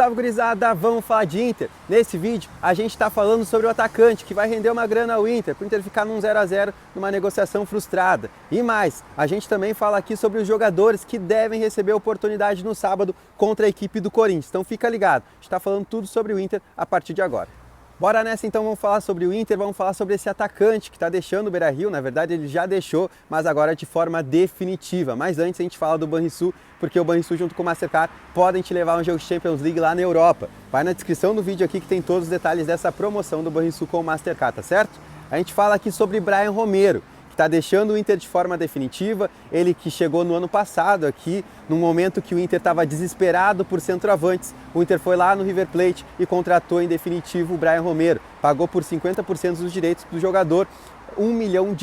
salve gurizada, vamos falar de Inter. Nesse vídeo a gente está falando sobre o atacante que vai render uma grana ao Inter, para o Inter ficar num 0 a 0 numa negociação frustrada. E mais, a gente também fala aqui sobre os jogadores que devem receber oportunidade no sábado contra a equipe do Corinthians. Então fica ligado, a gente está falando tudo sobre o Inter a partir de agora. Bora nessa então, vamos falar sobre o Inter, vamos falar sobre esse atacante que está deixando o Beira-Rio. Na verdade ele já deixou, mas agora de forma definitiva. Mas antes a gente fala do Banrisul, porque o Banrisul junto com o Mastercard podem te levar a um jogo de Champions League lá na Europa. Vai na descrição do vídeo aqui que tem todos os detalhes dessa promoção do Banrisul com o Mastercard, tá certo? A gente fala aqui sobre Brian Romero, que está deixando o Inter de forma definitiva. Ele que chegou no ano passado aqui, num momento que o Inter estava desesperado por centroavantes. O Inter foi lá no River Plate e contratou em definitivo o Brian Romero. Pagou por 50% dos direitos do jogador, $1 milhão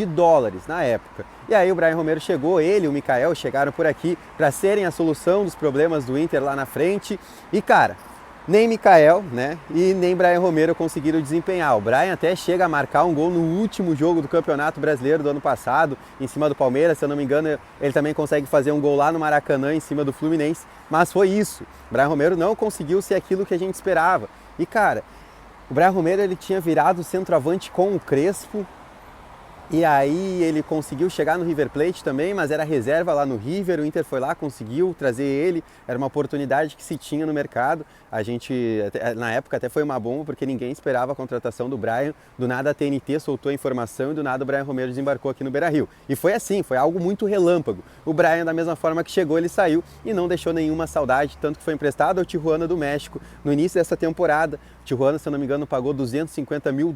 na época. E aí o Brian Romero chegou, ele e o Mikael chegaram por aqui para serem a solução dos problemas do Inter lá na frente. E cara, nem Mikael, né, e nem Brian Romero conseguiram desempenhar. O Brian até chega a marcar um gol no último jogo do Campeonato Brasileiro do ano passado, em cima do Palmeiras, se eu não me engano, ele também consegue fazer um gol lá no Maracanã, em cima do Fluminense, mas foi isso. O Brian Romero não conseguiu ser aquilo que a gente esperava. E cara, o Brian Romero ele tinha virado centroavante com o Crespo, e aí ele conseguiu chegar no River Plate também, mas era reserva lá no River, o Inter foi lá, conseguiu trazer ele, era uma oportunidade que se tinha no mercado. A gente, na época até foi uma bomba, porque ninguém esperava a contratação do Brian, do nada a TNT soltou a informação e do nada o Brian Romero desembarcou aqui no Beira-Rio. E foi assim, foi algo muito relâmpago. O Brian, da mesma forma que chegou, ele saiu e não deixou nenhuma saudade, tanto que foi emprestado ao Tijuana do México no início dessa temporada. O Tijuana, se eu não me engano, pagou $250 mil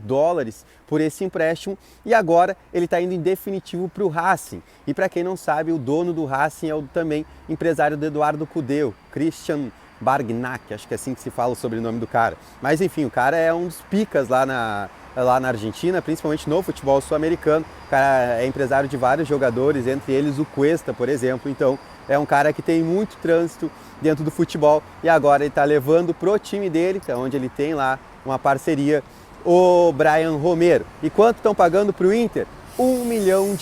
por esse empréstimo e agora ele está indo em definitivo para o Racing. E para quem não sabe, o dono do Racing é o também empresário do Eduardo Cudê, o Christian Bargnac, acho que é assim que se fala o sobrenome do cara. Mas enfim, o cara é um dos picas lá na Argentina, principalmente no futebol sul-americano. O cara é empresário de vários jogadores, entre eles o Cuesta, por exemplo. Então é um cara que tem muito trânsito dentro do futebol e agora ele está levando pro time dele, que é onde ele tem lá uma parceria, o Brian Romero. E quanto estão pagando para o Inter? $1 milhão.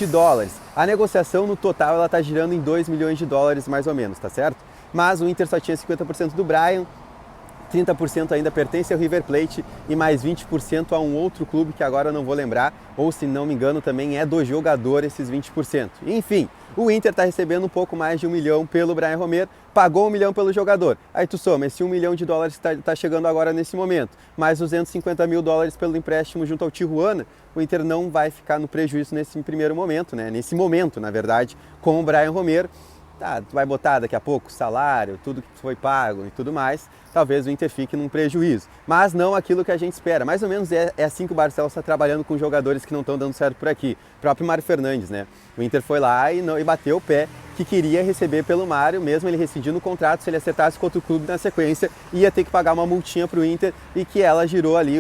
A negociação no total ela está girando em $2 milhões mais ou menos, tá certo? Mas o Inter só tinha 50% do Brian, 30% ainda pertence ao River Plate e mais 20% a um outro clube que agora eu não vou lembrar, ou se não me engano também é do jogador esses 20%. Enfim, o Inter está recebendo um pouco mais de $1 milhão pelo Brian Romero, pagou $1 milhão pelo jogador. Aí tu soma, esse $1 milhão está chegando agora nesse momento, mais $250 mil pelo empréstimo junto ao Tijuana, o Inter não vai ficar no prejuízo nesse primeiro momento, né? Nesse momento, na verdade, com o Brian Romero. Tá, tu vai botar daqui a pouco salário, tudo que foi pago e tudo mais, talvez o Inter fique num prejuízo. Mas não aquilo que a gente espera. Mais ou menos é assim que o Barcelos está trabalhando com jogadores que não estão dando certo por aqui. O próprio Mário Fernandes, né? O Inter foi lá e bateu o pé que queria receber pelo Mário, mesmo ele rescindindo o contrato, se ele acertasse com outro clube na sequência, ia ter que pagar uma multinha para o Inter e que ela girou ali.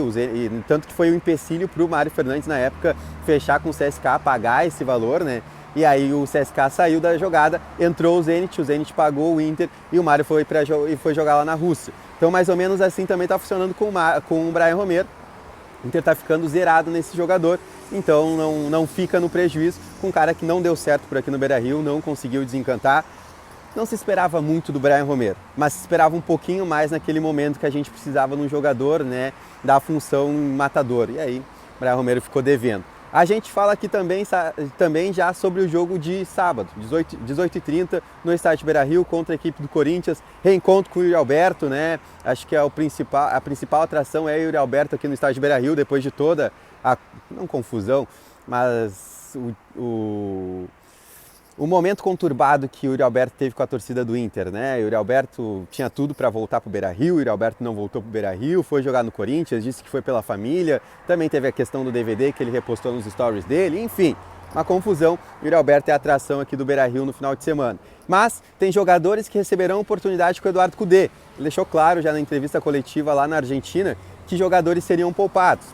Tanto que foi um empecilho para o Mário Fernandes na época fechar com o CSKA, pagar esse valor, né? E aí o CSKA saiu da jogada, entrou o Zenit pagou o Inter e o Mário foi jogar lá na Rússia. Então mais ou menos assim também está funcionando com o Brian Romero. O Inter está ficando zerado nesse jogador, então não fica no prejuízo com um cara que não deu certo por aqui no Beira-Rio, não conseguiu desencantar. Não se esperava muito do Brian Romero, mas se esperava um pouquinho mais naquele momento que a gente precisava de um jogador, né, da função matador. E aí o Brian Romero ficou devendo. A gente fala aqui também já sobre o jogo de sábado, 18h30, no estádio Beira-Rio contra a equipe do Corinthians. Reencontro com o Yuri Alberto, né? Acho que a principal atração é o Yuri Alberto aqui no estádio Beira-Rio, depois de toda a, não confusão, mas o momento conturbado que o Yuri Alberto teve com a torcida do Inter, né? O Yuri Alberto tinha tudo para voltar para o Beira-Rio, o Yuri Alberto não voltou para o Beira-Rio, foi jogar no Corinthians, disse que foi pela família, também teve a questão do DVD que ele repostou nos stories dele, enfim, uma confusão. O Yuri Alberto é a atração aqui do Beira-Rio no final de semana. Mas tem jogadores que receberão oportunidade com o Eduardo Cudê. Ele deixou claro já na entrevista coletiva lá na Argentina que jogadores seriam poupados.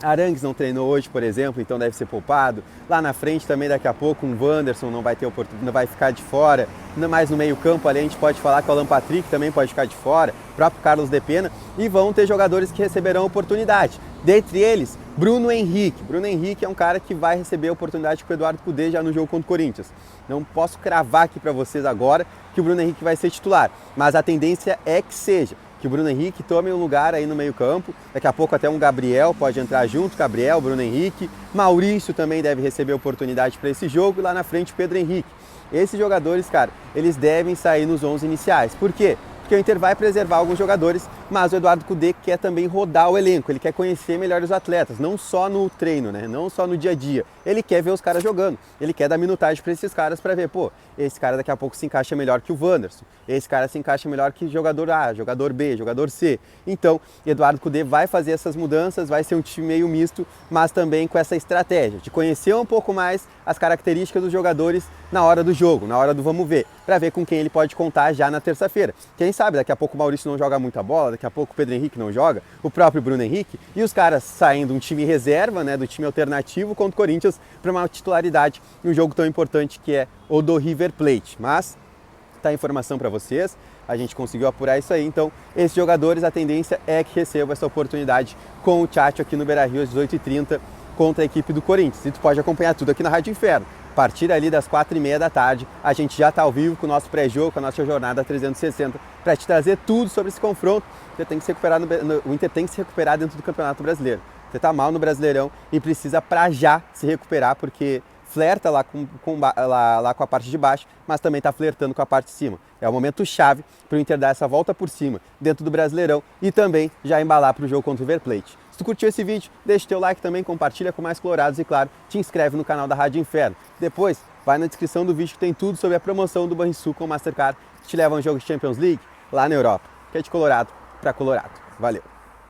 Arangues não treinou hoje, por exemplo, então deve ser poupado. Lá na frente também daqui a pouco um Wanderson não vai ficar de fora. Mais no meio campo ali a gente pode falar que o Alan Patrick também pode ficar de fora, o próprio Carlos De Pena, e vão ter jogadores que receberão oportunidade. Dentre eles, Bruno Henrique. Bruno Henrique é um cara que vai receber oportunidade com o Eduardo Cudê já no jogo contra o Corinthians. Não posso cravar aqui para vocês agora que o Bruno Henrique vai ser titular, mas a tendência é que seja. que o Bruno Henrique tome um lugar aí no meio campo. Daqui a pouco até um Gabriel pode entrar junto, Gabriel, Bruno Henrique. Maurício também deve receber oportunidade para esse jogo e lá na frente Pedro Henrique. Esses jogadores, cara, eles devem sair nos 11 iniciais. Por quê? Porque o Inter vai preservar alguns jogadores, mas o Eduardo Cudê quer também rodar o elenco, ele quer conhecer melhor os atletas, não só no treino, né? Não só no dia a dia. Ele quer ver os caras jogando, ele quer dar minutagem para esses caras para ver, pô, esse cara daqui a pouco se encaixa melhor que o Wanderson, esse cara se encaixa melhor que jogador A, jogador B, jogador C. Então, Eduardo Cudê vai fazer essas mudanças, vai ser um time meio misto, mas também com essa estratégia de conhecer um pouco mais as características dos jogadores na hora do jogo, na hora do vamos ver, para ver com quem ele pode contar já na terça-feira. Quem sabe, daqui a pouco o Maurício não joga muita bola, daqui a pouco o Pedro Henrique não joga, o próprio Bruno Henrique, e os caras saindo um time reserva, né, do time alternativo contra o Corinthians para uma titularidade em um jogo tão importante que é o do River Plate. Mas tá a informação para vocês, a gente conseguiu apurar isso aí, então esses jogadores, a tendência é que recebam essa oportunidade com o Tchatcho aqui no Beira-Rio às 18h30 contra a equipe do Corinthians. E tu pode acompanhar tudo aqui na Rádio Inferno. A partir ali das 4h30 da tarde, a gente já está ao vivo com o nosso pré-jogo, com a nossa jornada 360, para te trazer tudo sobre esse confronto. O Inter tem que se recuperar dentro do Campeonato Brasileiro. Você está mal no Brasileirão e precisa para já se recuperar, porque flerta lá com a parte de baixo, mas também está flertando com a parte de cima. É o momento chave para o Inter dar essa volta por cima dentro do Brasileirão e também já embalar para o jogo contra o River Plate. Se tu curtiu esse vídeo, deixa teu like também, compartilha com mais colorados e, claro, te inscreve no canal da Rádio Inferno. Depois, vai na descrição do vídeo que tem tudo sobre a promoção do Banrisul com o Mastercard que te leva a um jogo de Champions League lá na Europa, que é de Colorado para Colorado. Valeu!